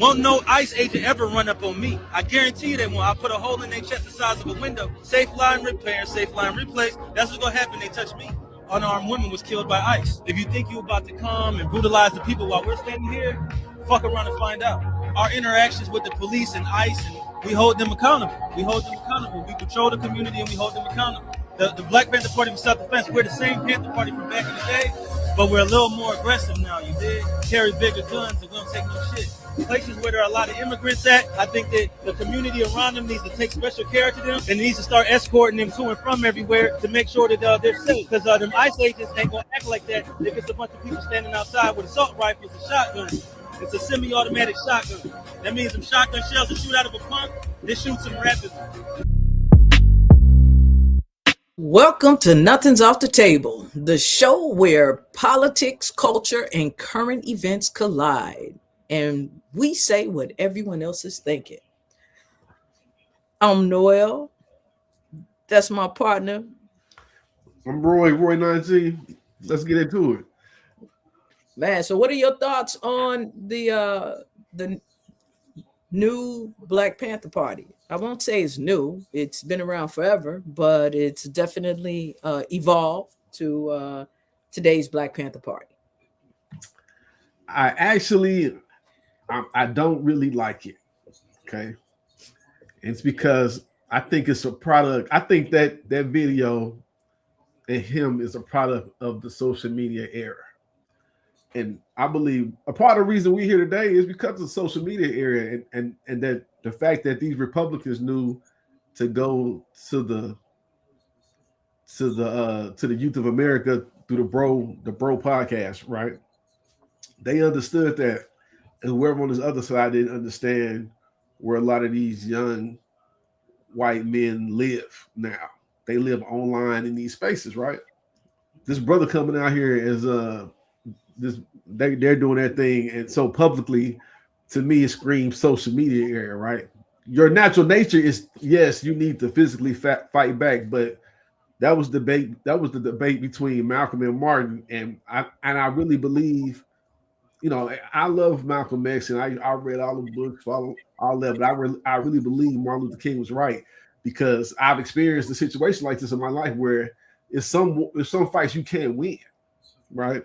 Won't no ICE agent ever run up on me. I guarantee you they won't. I put a hole in their chest the size of a window. Safe line repair, safe line replace. That's what's gonna happen. They touch me. Unarmed woman was killed by ICE. If you think you're about to come and brutalize the people while we're standing here, fuck around and find out. Our interactions with the police and ICE, and we hold them accountable. We hold them accountable. We patrol the community and we hold them accountable. The Black Panther Party for self-defense, we're the same Panther Party from back in the day, but we're a little more aggressive now, you dig? Carry bigger guns and we don't take no shit. Places where there are a lot of immigrants at, I think that the community around them needs to take special care to them and needs to start escorting them to and from everywhere to make sure that they're safe. Because them ICE agents ain't gonna act like that if it's a bunch of people standing outside with assault rifles and shotguns. It's a semi-automatic shotgun. That means them shotgun shells will shoot out of a pump, they shoot some rapidly. Welcome to Nothing's Off the Table, the show where politics, culture, and current events collide, and we say what everyone else is thinking. I'm Noel. That's my partner. I'm Roy 19. Let's get into it. Man, so what are your thoughts on the new Black Panther Party? I won't say it's new. It's been around forever, but it's definitely evolved to today's Black Panther Party. I don't really like it. Okay. It's because I think it's a product. I think that video and him is a product of the social media era. And I believe a part of the reason we're here today is because of the social media era and that the fact that these Republicans knew to go to the youth of America through the bro podcast, right? They understood that, and whoever on this other side didn't understand where a lot of these young white men live now. They live online in these spaces, right? This brother coming out here is they're doing their thing, and so publicly, to me, it screams social media era, right? Your natural nature is, yes, you need to physically fight back, but that was the debate between Malcolm and Martin, and I really believe, I love Malcolm X, and I read all the books, follow all that, but I really believe Martin Luther King was right, because I've experienced a situation like this in my life where it's some fights you can't win, right?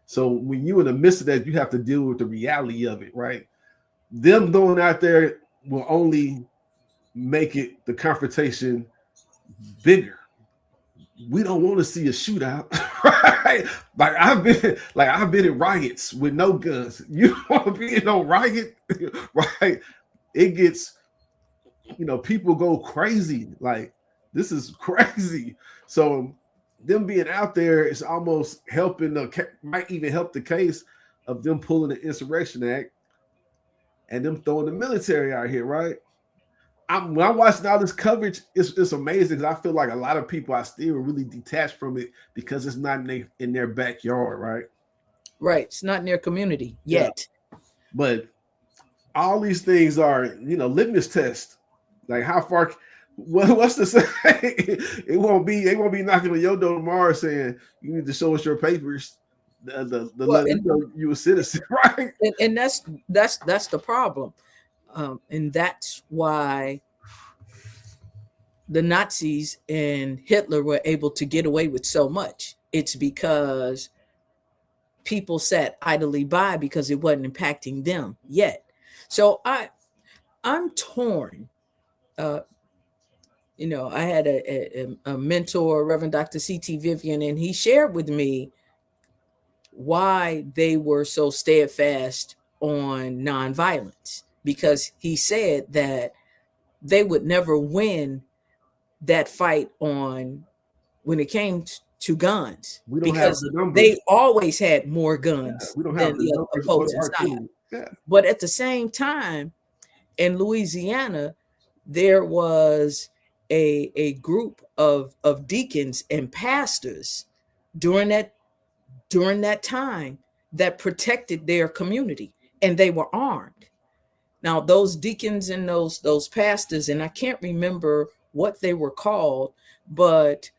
So when you're in the midst of that, you have to deal with the reality of it, right? Them going out there will only make it the confrontation bigger. We don't want to see a shootout, right? I've been in riots with no guns. You want to be in no riot, right? It gets, people go crazy. Like, this is crazy. So them being out there is almost might even help the case of them pulling the Insurrection Act and them throwing the military out here, right? When I'm watching all this coverage, it's amazing, because I feel like a lot of people are still really detached from it because it's not in their backyard, right? Right. It's not in their community yet. Yeah. But all these things are, litmus tests. Like, how far... What's the say? It won't be knocking on your door tomorrow saying you need to show us your papers. You a citizen, right? And that's the problem, and that's why the Nazis and Hitler were able to get away with so much. It's because people sat idly by because it wasn't impacting them yet. So I'm torn. I had a mentor, Reverend Dr. C.T. Vivian, and he shared with me why they were so steadfast on nonviolence, because he said that they would never win that fight when it came to guns, because they always had more guns than the opposing side. Yeah. But at the same time, in Louisiana, there was a group of deacons and pastors during that time that protected their community, and they were armed. Now, those deacons and those pastors, and I can't remember what they were called, but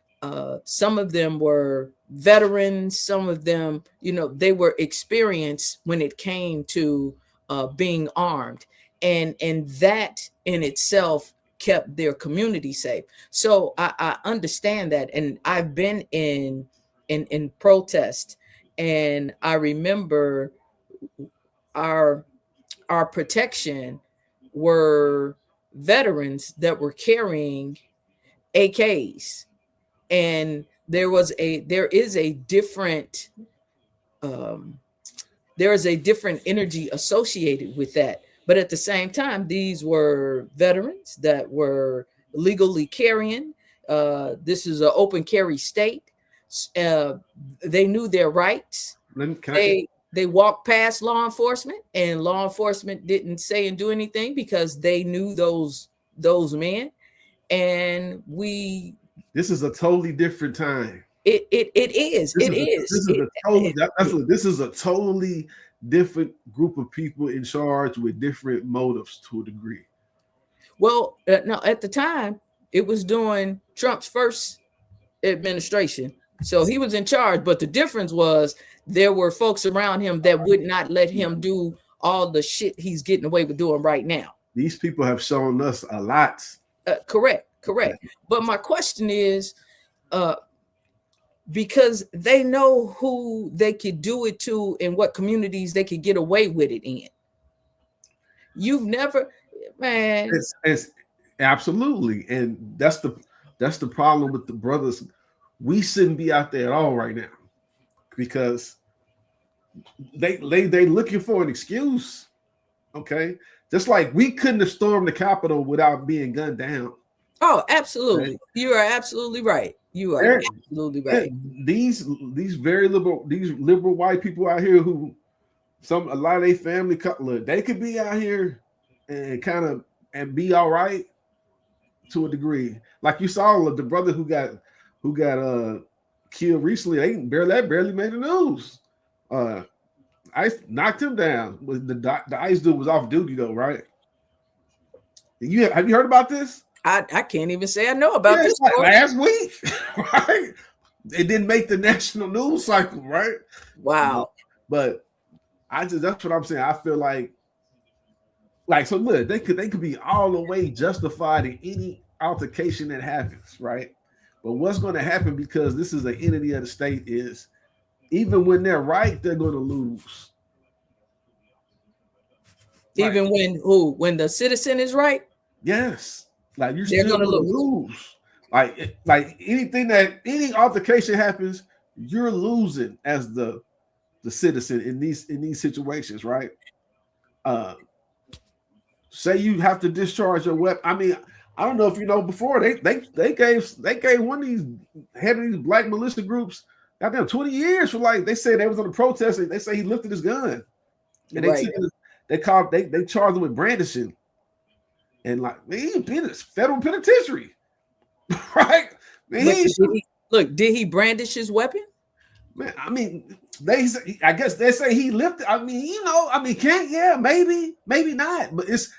some of them were veterans, some of them, they were experienced when it came to being armed, and that in itself kept their community safe. So I understand that, and I've been in protest, and I remember our protection were veterans that were carrying AKs, and there is a different there is a different energy associated with that. But at the same time, these were veterans that were legally carrying. This is an open carry state. Uh, they knew their rights. They walked past law enforcement, and law enforcement didn't say and do anything because they knew those men. And this is a totally different time. It is. This is a totally different group of people in charge with different motives to a degree. Well, no, at the time, it was during Trump's first administration. So he was in charge, but the difference was there were folks around him that would not let him do all the shit he's getting away with doing right now. These people have shown us a lot. Correct. But my question is, because they know who they could do it to and what communities they could get away with it in. You've never, man. It's absolutely, and that's the problem with the brothers. We shouldn't be out there at all right now because they looking for an excuse. Okay, just like we couldn't have stormed the Capitol without being gunned down. Oh, absolutely. Right? You are absolutely right. You are absolutely right. These very liberal white people out here who a lot of their family, look, they could be out here and kind of and be all right to a degree. Like you saw the brother who got killed recently. They barely made the news. ICE knocked him down. The ICE dude was off duty though, right? Have you heard about this? I can't even say I know about this. Like last week, right? It didn't make the national news cycle, right? Wow. But that's what I'm saying. I feel like so look, they could be all the way justified in any altercation that happens, right? But what's going to happen, because this is an entity of the state, is even when they're right, they're going to lose. Even when the citizen is right? Yes. Like you're still going to lose. Like any altercation happens, you're losing as the citizen in these situations, right? Say you have to discharge your weapon. I mean, I don't know if you know, before they gave one of these head of these black militia groups goddamn 20 years for, like, they said they was on a protest and they say he lifted his gun. And they charged him with brandishing. And like, man, he's been in federal penitentiary. Right? Man, did he brandish his weapon? Man, I mean, I guess they say he lifted. I mean, maybe not, but it's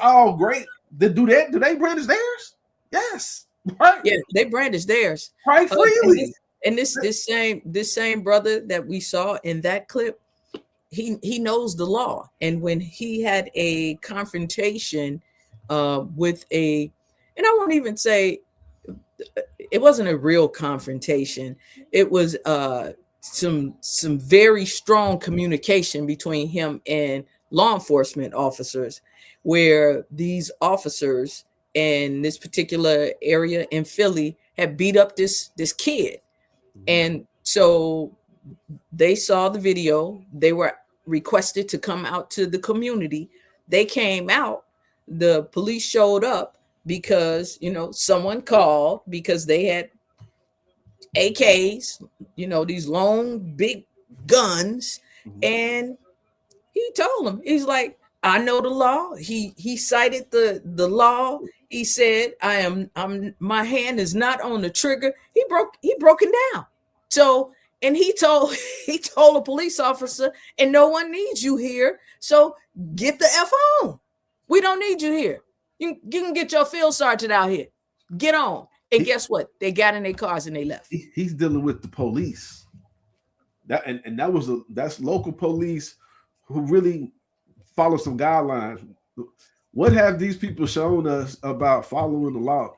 all great. Do they brandish theirs? Yes. Right. Yeah, they brandish theirs. Right, freely. And this same brother that we saw in that clip, he knows the law. And when he had a confrontation with and I won't even say it wasn't a real confrontation. It was some very strong communication between him and law enforcement officers, where these officers in this particular area in Philly had beat up this kid. And so they saw the video. They were requested to come out to the community. They came out. The police showed up because, someone called because they had AKs, these long, big guns. And he told them, he's like, I know the law. He cited the law. He said, my hand is not on the trigger. He broken down. So, and he told a police officer, and no one needs you here. So get the F on. We don't need you here. You can get your field sergeant out here. Get on. And guess what? They got in their cars and they left. He's dealing with the police. That's local police who really follow some guidelines. What have these people shown us about following the law?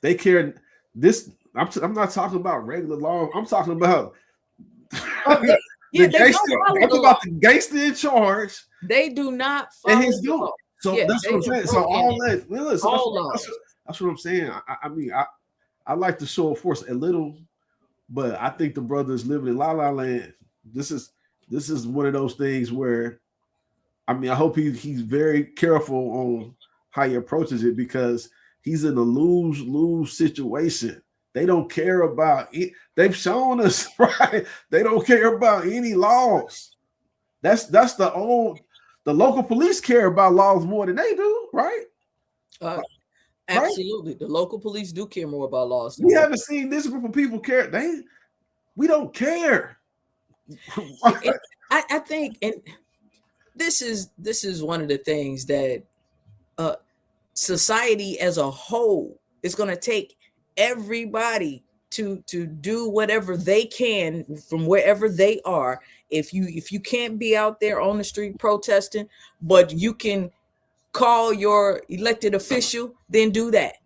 They care. This I'm not talking about regular law. I'm talking about they don't follow I'm the about law. the gangster in charge. They do not And follow he's the doing. law. So Yeah, that's what I'm saying. So all that, listen, all laws. that's what I'm saying. I mean, I like to show force a little, but I think the brother is living in la la land. This is one of those things where, I mean, I hope he's very careful on how he approaches it, because he's in a lose situation. They don't care about it. They've shown us, right? They don't care about any laws. That's the local police care about laws more than they do, right? Absolutely. Right? The local police do care more about laws. We haven't seen this group of people care. We don't care. I think, and this is one of the things that society as a whole is going to take everybody to do whatever they can from wherever they are. If you can't be out there on the street protesting, but you can call your elected official, then do that.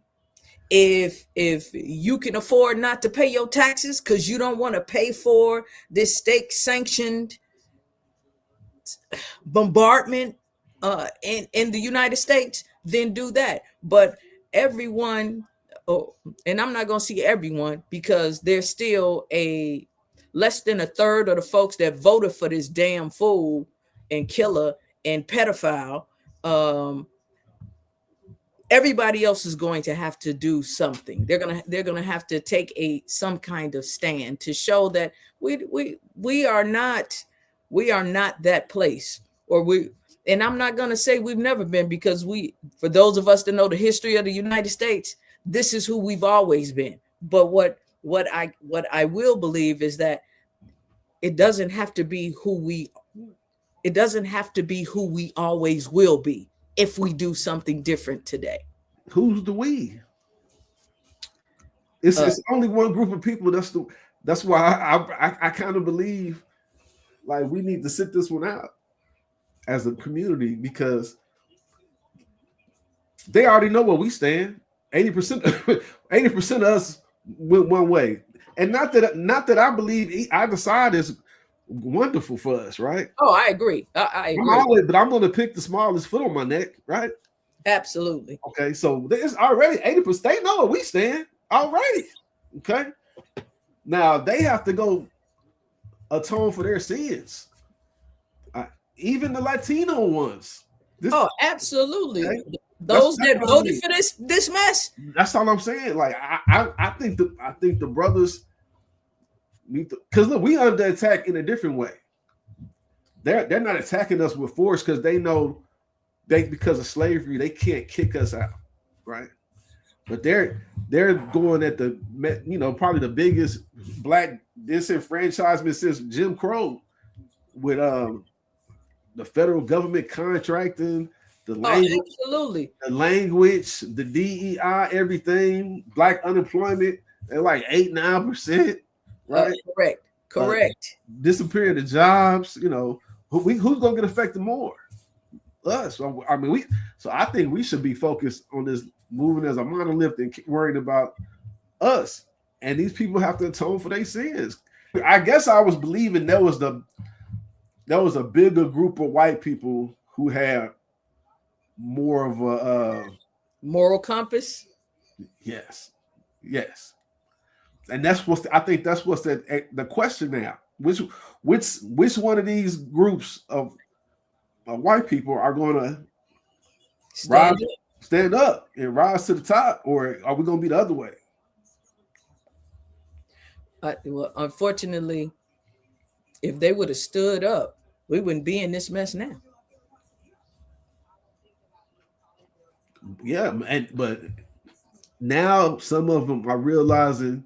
If you can afford not to pay your taxes because you don't want to pay for this state sanctioned bombardment in the United States, then do that. But everyone, and I'm not going to see everyone, because there's still a less than a third of the folks that voted for this damn fool and killer and pedophile. Everybody else is going to have to do something. They're gonna have to take some kind of stand to show that we are not that place, and I'm not gonna say we've never been, because for those of us that know the history of the United States, this is who we've always been. But what I will believe is that it doesn't have to be who we always will be if we do something different today. Who's the we? It's only one group of people. That's why I kind of believe like we need to sit this one out as a community, because they already know where we stand. 80% of us went one way. And not that I believe either side is wonderful for us, right? Oh, I agree. I agree. But I'm going to pick the smallest foot on my neck, right? Absolutely. Okay, so there's already 80%. They know where we stand already. Okay, now they have to go atone for their sins. Even the Latino ones. Absolutely. Okay? Those that voted for this mess. That's all I'm saying. Like I think the brothers need to, because look, we under attack in a different way. They're not attacking us with force because they know because of slavery they can't kick us out, right? But they're going at the probably the biggest black disenfranchisement since Jim Crow, with the federal government contracting, the language, absolutely, the DEI, everything, black unemployment at like 8-9%, right? Correct. Disappearing the jobs, who's gonna get affected more? Us. So, I mean, I think we should be focused on this moving as a monolith and worried about us. And these people have to atone for their sins. I guess I was believing there was a bigger group of white people who had more of a moral compass. Yes. And that's I think that's what's the question now. Which one of these groups of white people are going to stand up and rise to the top, or are we going to be the other way? Well, unfortunately, if they would have stood up, we wouldn't be in this mess now. Yeah, but now some of them are realizing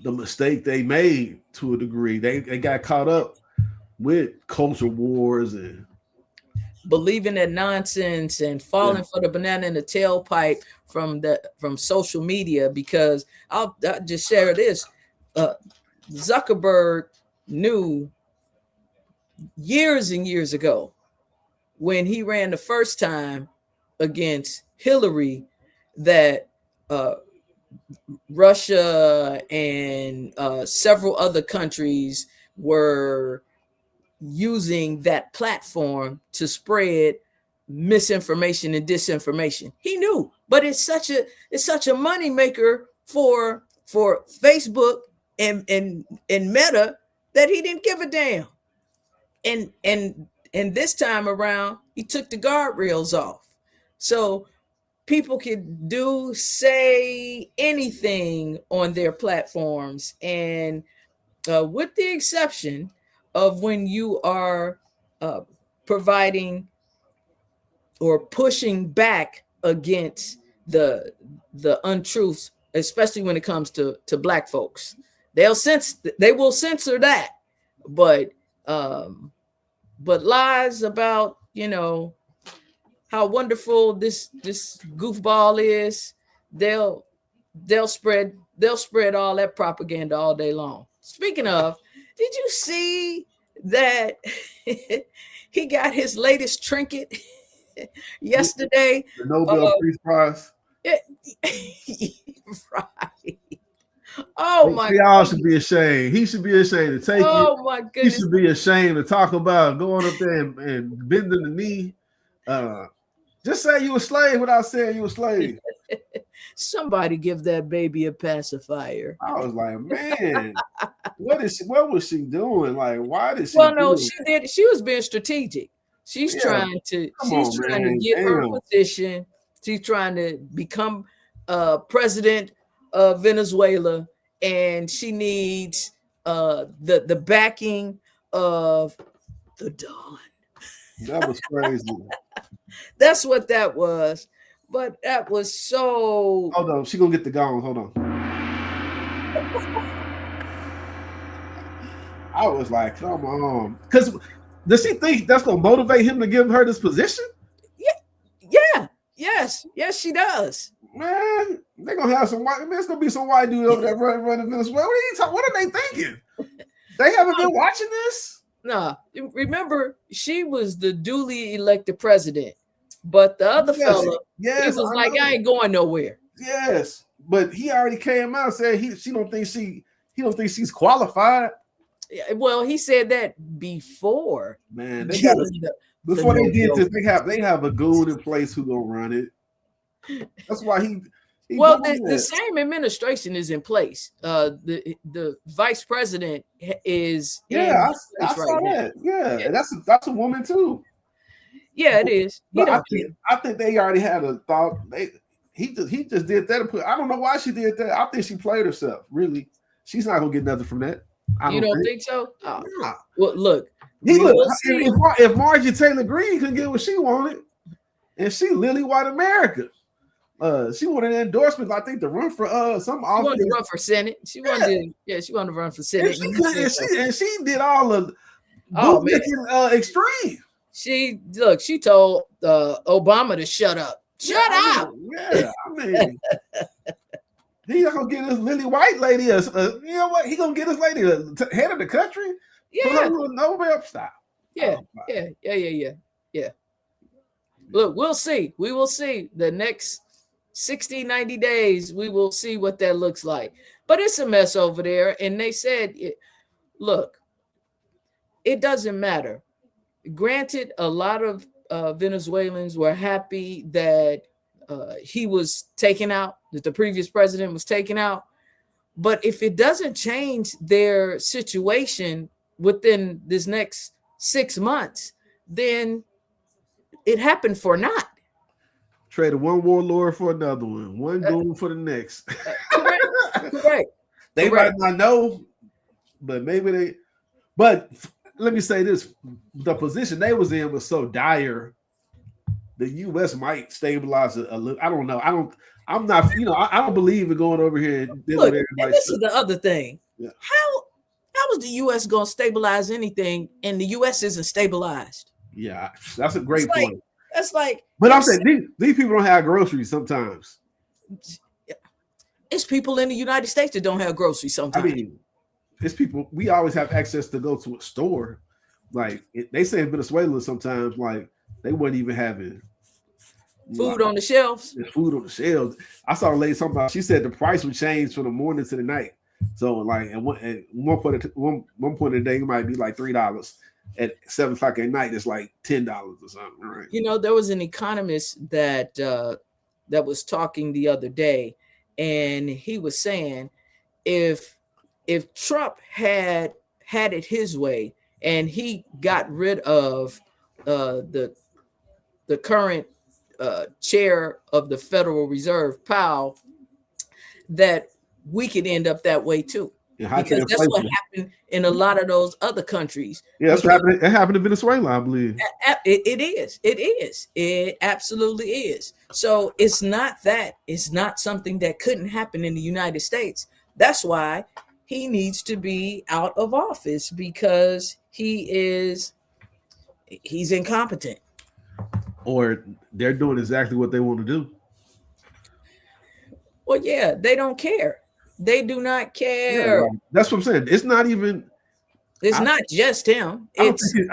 the mistake they made to a degree. They got caught up with culture wars and believing that nonsense and falling for the banana in the tailpipe from social media. Because I'll just share this. Zuckerberg knew years and years ago, when he ran the first time against Hillary, that Russia and several other countries were using that platform to spread misinformation and disinformation. He knew, but it's such a money maker for Facebook and Meta that he didn't give a damn. And this time around, he took the guardrails off. So people could say anything on their platforms, and with the exception of when you are providing or pushing back against the untruths, especially when it comes to Black folks. They will censor that, but lies about, how wonderful this goofball is, they'll spread all that propaganda all day long. Speaking of, did you see that he got his latest trinket yesterday? The Nobel Peace Prize. Right. Oh my God. Y'all should be ashamed. He should be ashamed to take it. Oh my goodness. He should be ashamed to talk about going up there and bending the knee. Just say you a slave without saying you a slave. Somebody give that baby a pacifier. I was like, man, what was she doing? Like, why did she? Well, no, she did. She was being strategic. She's trying to get her position. She's trying to become president of Venezuela, and she needs the backing of the Don. That was crazy. That's what that was. But that was so. Hold on, she gonna get the gong. Hold on. I was like, come on, because does she think that's gonna motivate him to give her this position? Yes, she does. Man, they're gonna have some white. There's gonna be some white dude over there running Venezuela. What are they thinking? They haven't been watching this. Nah, remember, she was the duly elected president, but the other fella, he was like, I ain't going nowhere. Yes, but he already came out and said he don't think she's qualified. Yeah, well, he said that before. Man, before they did this, they have a goon in place who gonna run it. That's why he well, the same administration is in place. The vice president is I saw that. Yeah, that's a woman too. Yeah, it is. But I think they already had a thought. He just did that. I don't know why she did that. I think she played herself. Really, she's not gonna get nothing from that. You don't think so? Nah. Well, look. If Marjorie Taylor Greene couldn't get what she wanted, and she Lily White America. She wanted an endorsement, I think, to run for some office. She wanted to run for Senate. She wanted to run for Senate. And she did all the extreme. She told Obama to shut up. Shut up. Yeah, I mean, he's not gonna get this Lily White lady. You know what? He gonna get this lady head of the country. Yeah, Nobel style. Yeah. Look, we'll see. We will see the next 60, 90 days. We will see what that looks like. But it's a mess over there. And they said, look, it doesn't matter. Granted, a lot of Venezuelans were happy that he was taken out, that the previous president was taken out. But if it doesn't change their situation within this next 6 months, then it happened for naught. Traded one warlord for another one goon for the next. Correct. They might not know, but maybe they. But let me say this: the position they was in was so dire. The U.S. might stabilize it a little. I don't know. I'm not. I don't believe in going over here and dealing with everybody. This is the other thing. Yeah. How is the U.S. going to stabilize anything, and the U.S. isn't stabilized? Yeah, that's a great point. That's like. But I'm saying these people don't have groceries sometimes. It's people in the United States that don't have groceries sometimes. I mean, it's people. We always have access to go to a store, Like they say in Venezuela sometimes, like they weren't even having Food on the shelves. there's food on the shelves. I saw a lady talking about. She said the price would change from the morning to the night. So like at one point in the day, it might be like $3. At 7 o'clock at night, it's like $10 or something. Right? You know, there was an economist that was talking the other day, and he was saying if Trump had it his way and he got rid of the current chair of the Federal Reserve, Powell, that we could end up that way too. Because that's what happened in a lot of those other countries. Yeah, that's what happened. It happened in Venezuela, I believe. It is. It absolutely is. So it's not something that couldn't happen in the United States. That's why he needs to be out of office, because he's incompetent. Or they're doing exactly what they want to do. Well, yeah, they don't care. They do not care. Yeah, that's what I'm saying. It's not even. It's not just him. I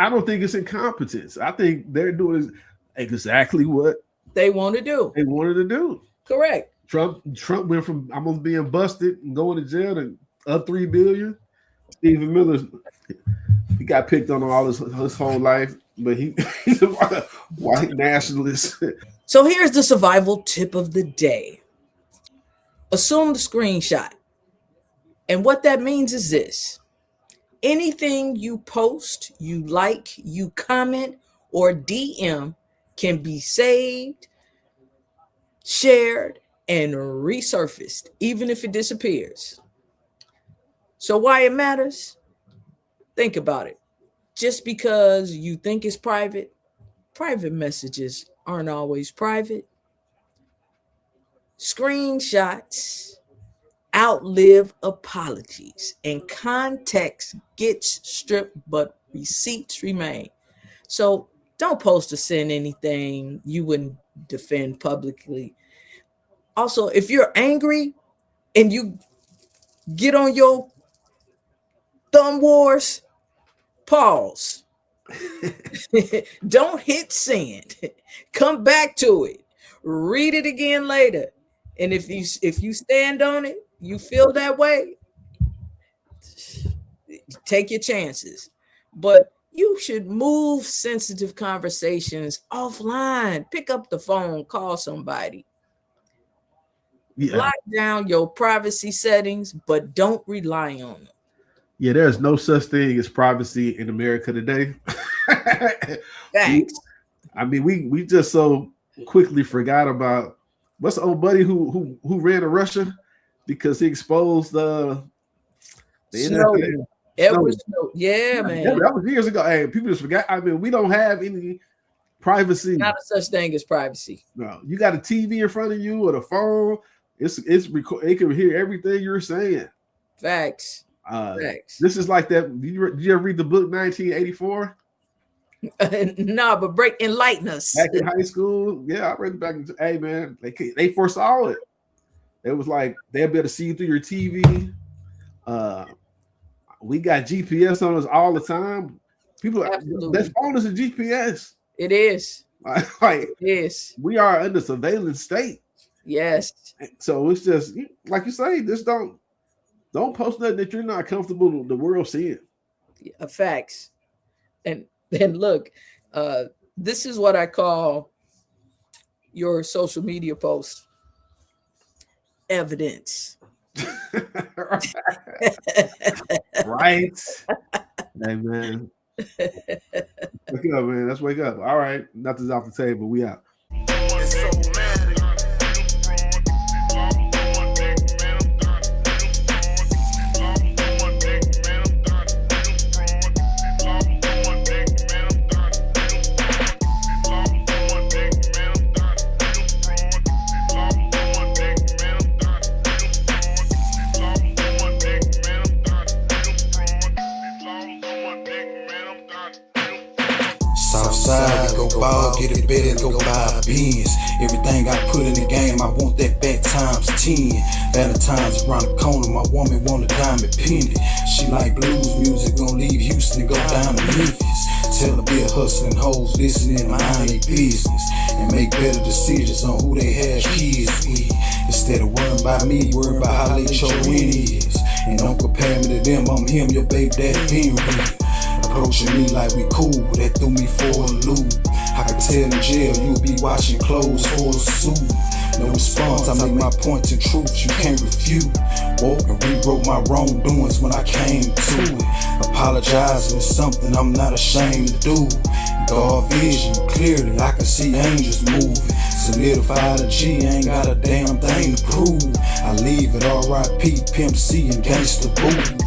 don't think it's incompetence. I think they're doing exactly what they want to do. They wanted to do. Correct. Trump went from almost being busted and going to jail to up $3 billion. Stephen Miller, he got picked on all his whole life, but he's a white nationalist. So here's the survival tip of the day. Assume the screenshot. And what that means is this: anything you post, you like, you comment, or DM can be saved, shared, and resurfaced, even if it disappears. So why it matters? Think about it. Just because you think it's private messages aren't always private. Screenshots outlive apologies, and context gets stripped, but receipts remain. So don't post or send anything you wouldn't defend publicly. Also, if you're angry and you get on your thumb wars, pause. Don't hit send. Come back to it. Read it again later. And if you stand on it, you feel that way, take your chances. But you should move sensitive conversations offline. Pick up the phone, call somebody. Yeah. Lock down your privacy settings, but don't rely on them. Yeah, there's no such thing as privacy in America today. Thanks. We just so quickly forgot about what's the old buddy who ran to Russia because he exposed the Snowden. Edward Snowden. Yeah, man. That was years ago. Hey, people just forgot. I mean, we don't have any privacy. Not a such thing as privacy. No, you got a TV in front of you or the phone. It can hear everything you're saying. Facts. Facts. This is like that. Did you ever read the book 1984? No, but enlighten us. Back in high school, yeah, I read it back. Hey, man, they foresaw it. It was like they'll be able to see you through your TV. We got GPS on us all the time. People, that phone is a GPS. It is. Like it is. We are under surveillance state. Yes. So it's just like you say. Just don't post nothing that you're not comfortable with the world seeing. Facts. And look, this is what I call your social media post evidence. Right. Hey, man. Wake up, man. Let's wake up. All right. Nothing's off the table. We out. Southside, we go ball, get it better, go buy a Benz. Everything I put in the game, I want that back times 10. Valentine's around the corner, my woman want a diamond pendant. She like blues music, gon' leave Houston and go down to Memphis. Tell her be a hustling hoes, listening, mind their business, and make better decisions on who they have kids with. Instead of worrying about me, worrying about how late your rent is. And don't compare me to them, I'm him, your baby daddy been with. Approaching me like we cool, that threw me for a loop. I could tell in jail you'll be watching clothes for a suit. No response, I make my point in truth you can't refute. Woke and rewrote my wrongdoings when I came to it. Apologizing is something I'm not ashamed to do. God vision, clearly I can see angels moving. Solidify the G, ain't got a damn thing to prove. I leave it R.I.P. Pimp C and Gangsta Boo.